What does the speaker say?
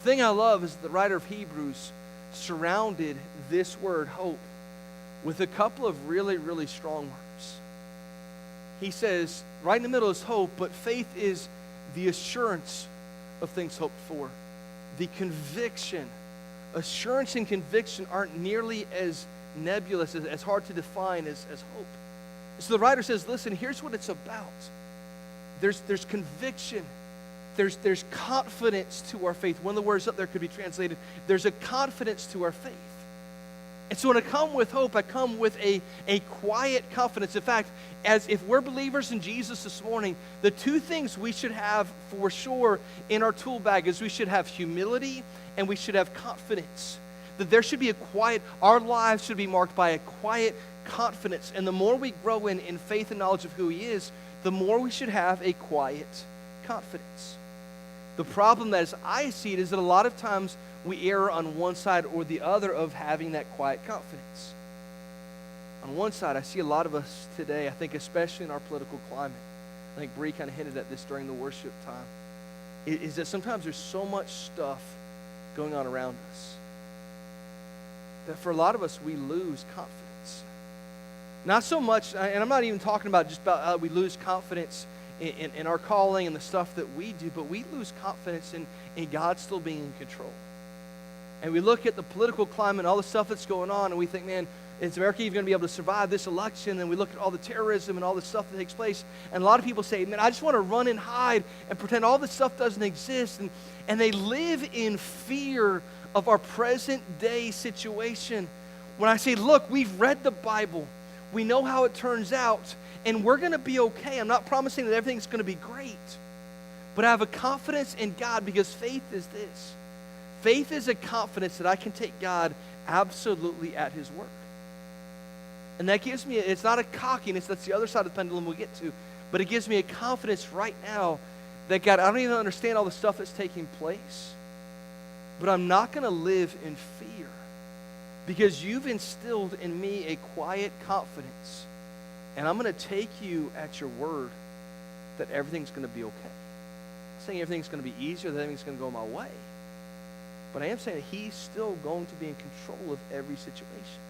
The thing I love is the writer of Hebrews surrounded this word, hope, with a couple of really, really strong words. He says, right in the middle is hope, but faith is the assurance of things hoped for. The conviction. Assurance and conviction aren't nearly as nebulous, as hard to define as hope. So the writer says, listen, here's what it's about. There's conviction. There's confidence to our faith. One of the words up there could be translated, there's a confidence to our faith. And so when I come with hope, I come with a quiet confidence. In fact, as if we're believers in Jesus this morning, the two things we should have for sure in our tool bag is we should have humility and we should have confidence. That there should be a quiet, our lives should be marked by a quiet confidence. And the more we grow in faith and knowledge of who He is, the more we should have a quiet confidence. The problem, as I see it, is that a lot of times we err on one side or the other of having that quiet confidence. On one side, I see a lot of us today, I think especially in our political climate, I think Bree kind of hinted at this during the worship time, is that sometimes there's so much stuff going on around us that for a lot of us, we lose confidence. Not so much, and I'm not even talking about just about how we lose confidence in our calling and the stuff that we do, but we lose confidence in God still being in control. And we look at the political climate and all the stuff that's going on, and we think, man, is America even going to be able to survive this election? And we look at all the terrorism and all the stuff that takes place, and a lot of people say, man, I just want to run and hide and pretend all this stuff doesn't exist. And they live in fear of our present day situation. When I say, look, we've read the Bible, we know how it turns out, and we're going to be okay. I'm not promising that everything's going to be great, but I have a confidence in God because faith is this. Faith is a confidence that I can take God absolutely at His word. And that gives me, it's not a cockiness, that's the other side of the pendulum we'll get to, but it gives me a confidence right now that God, I don't even understand all the stuff that's taking place, but I'm not going to live in fear because you've instilled in me a quiet confidence, and I'm going to take you at your word that everything's going to be okay. I'm not saying everything's going to be easier, that everything's going to go my way, but I am saying that He's still going to be in control of every situation.